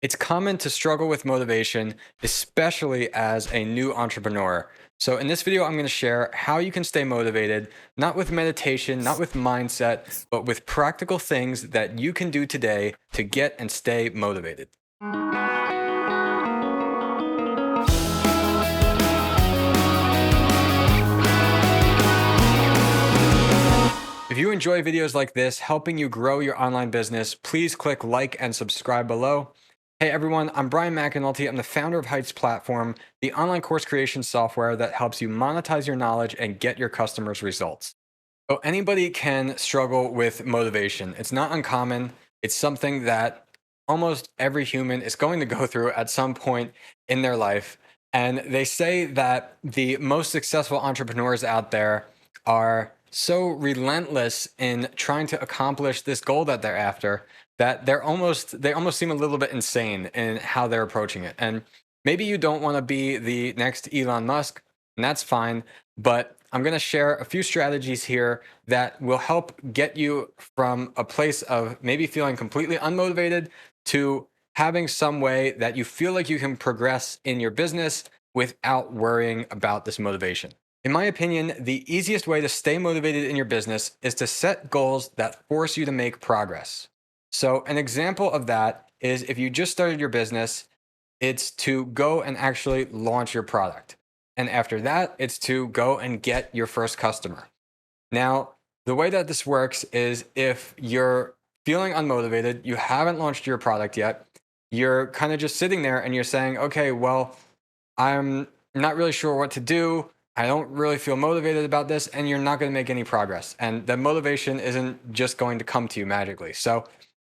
It's common to struggle with motivation, especially as a new entrepreneur. So, in this video, I'm going to share how you can stay motivated, not with meditation, not with mindset, but with practical things that you can do today to get and stay motivated. If you enjoy videos like this, helping you grow your online business, please click like and subscribe below. Hey everyone, I'm Brian McAnulty. I'm the founder of Heights Platform, the online course creation software that helps you monetize your knowledge and get your customers results. So anybody can struggle with motivation. It's not uncommon. It's something that almost every human is going to go through at some point in their life. And they say that the most successful entrepreneurs out there are so relentless in trying to accomplish this goal that they're after that they almost seem a little bit insane in how they're approaching it. And maybe you don't want to be the next Elon Musk, and that's fine, but I'm going to share a few strategies here that will help get you from a place of maybe feeling completely unmotivated to having some way that you feel like you can progress in your business without worrying about this motivation. In my opinion, the easiest way to stay motivated in your business is to set goals that force you to make progress. So, an example of that is if you just started your business, it's to go and actually launch your product. And after that, it's to go and get your first customer. Now, the way that this works is if you're feeling unmotivated, you haven't launched your product yet, you're kind of just sitting there and you're saying, okay, well, I'm not really sure what to do. I don't really feel motivated about this, and you're not going to make any progress. And the motivation isn't just going to come to you magically. So,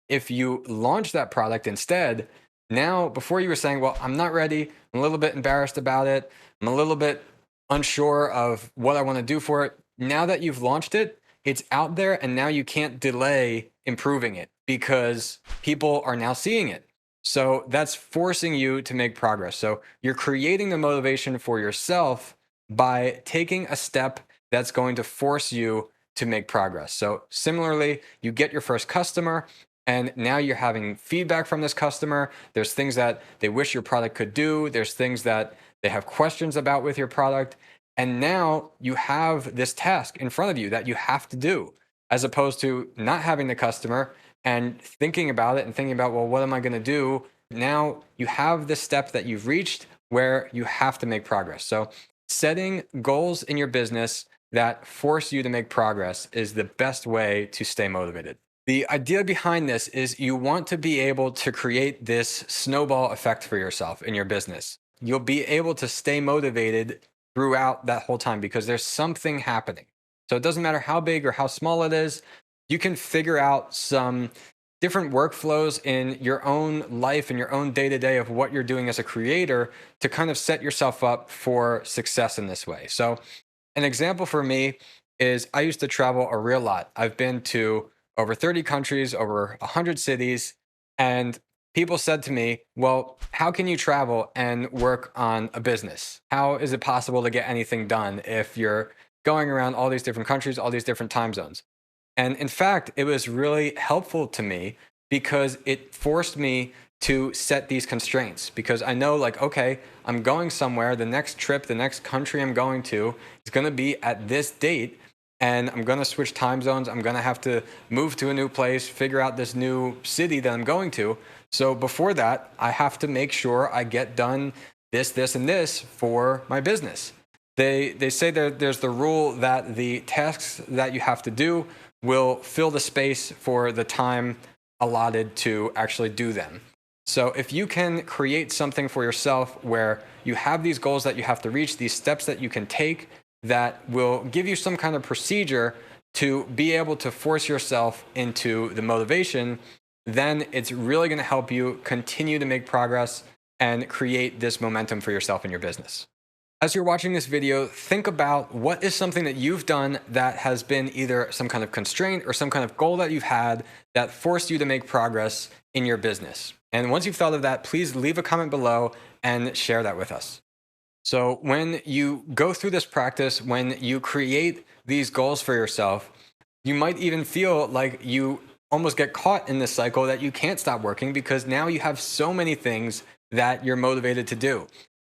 if you launch that product instead, now before you were saying, well, I'm not ready, I'm a little bit embarrassed about it, I'm a little bit unsure of what I want to do for it. Now that you've launched it, it's out there, and now you can't delay improving it because people are now seeing it. So that's forcing you to make progress. So you're creating the motivation for yourself by taking a step that's going to force you to make progress. So similarly, you get your first customer and now you're having feedback from this customer. There's things that they wish your product could do, there's things that they have questions about with your product. And now you have this task in front of you that you have to do, as opposed to not having the customer and thinking about it and thinking about, well, what am I going to do? Now you have this step that you've reached where you have to make progress. So setting goals in your business that force you to make progress is the best way to stay motivated. The idea behind this is you want to be able to create this snowball effect for yourself in your business. You'll be able to stay motivated throughout that whole time because there's something happening. So it doesn't matter how big or how small it is, you can figure out some different workflows in your own life and your own day to day of what you're doing as a creator to kind of set yourself up for success in this way. So, an example for me is I used to travel a real lot. I've been to over 30 countries, over 100 cities, and people said to me, well, how can you travel and work on a business? How is it possible to get anything done if you're going around all these different countries, all these different time zones? And in fact, it was really helpful to me because it forced me to set these constraints because I know, like, okay, I'm going somewhere. The next trip, the next country I'm going to is going to be at this date. And I'm going to switch time zones. I'm going to have to move to a new place, figure out this new city that I'm going to. So before that, I have to make sure I get done this, and this for my business. They say that there's the rule that the tasks that you have to do will fill the space for the time allotted to actually do them. So if you can create something for yourself where you have these goals that you have to reach, these steps that you can take that will give you some kind of procedure to be able to force yourself into the motivation, then it's really going to help you continue to make progress and create this momentum for yourself in your business. As you're watching this video, think about what is something that you've done that has been either some kind of constraint or some kind of goal that you've had that forced you to make progress in your business. And once you've thought of that, please leave a comment below and share that with us. So when you go through this practice, when you create these goals for yourself, you might even feel like you almost get caught in this cycle that you can't stop working because now you have so many things that you're motivated to do.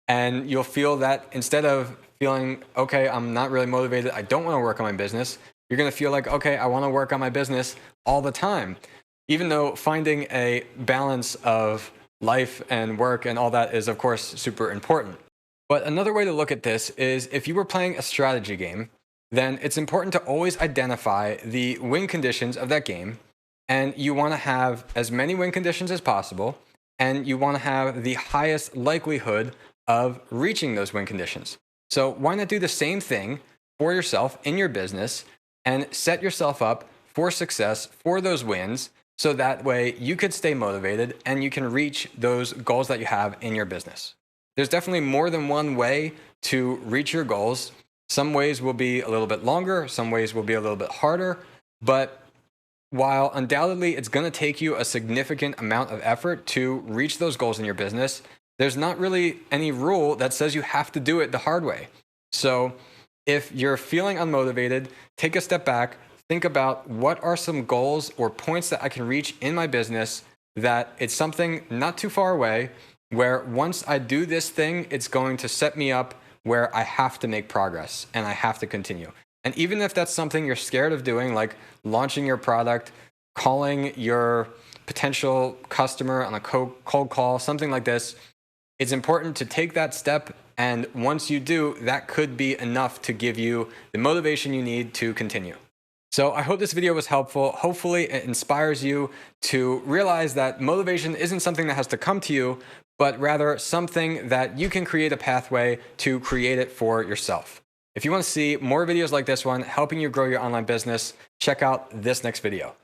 And you'll feel that instead of feeling, okay, I'm not really motivated, I don't want to work on my business, you're going to feel like, okay, I want to work on my business all the time. Even though finding a balance of life and work and all that is, of course, super important. But another way to look at this is if you were playing a strategy game, then it's important to always identify the win conditions of that game. And you want to have as many win conditions as possible. And you want to have the highest likelihood of reaching those win conditions. So why not do the same thing for yourself in your business and set yourself up for success for those wins so that way you could stay motivated and you can reach those goals that you have in your business. There's definitely more than one way to reach your goals. Some ways will be a little bit longer, some ways will be a little bit harder, but while undoubtedly it's going to take you a significant amount of effort to reach those goals in your business, there's not really any rule that says you have to do it the hard way. So if you're feeling unmotivated, take a step back, think about what are some goals or points that I can reach in my business that it's something not too far away where once I do this thing, it's going to set me up where I have to make progress and I have to continue. And even if that's something you're scared of doing, like launching your product, calling your potential customer on a cold call, something like this, it's important to take that step. And once you do, that could be enough to give you the motivation you need to continue. So I hope this video was helpful. Hopefully it inspires you to realize that motivation isn't something that has to come to you, but rather something that you can create a pathway to create it for yourself. If you want to see more videos like this one, helping you grow your online business, check out this next video.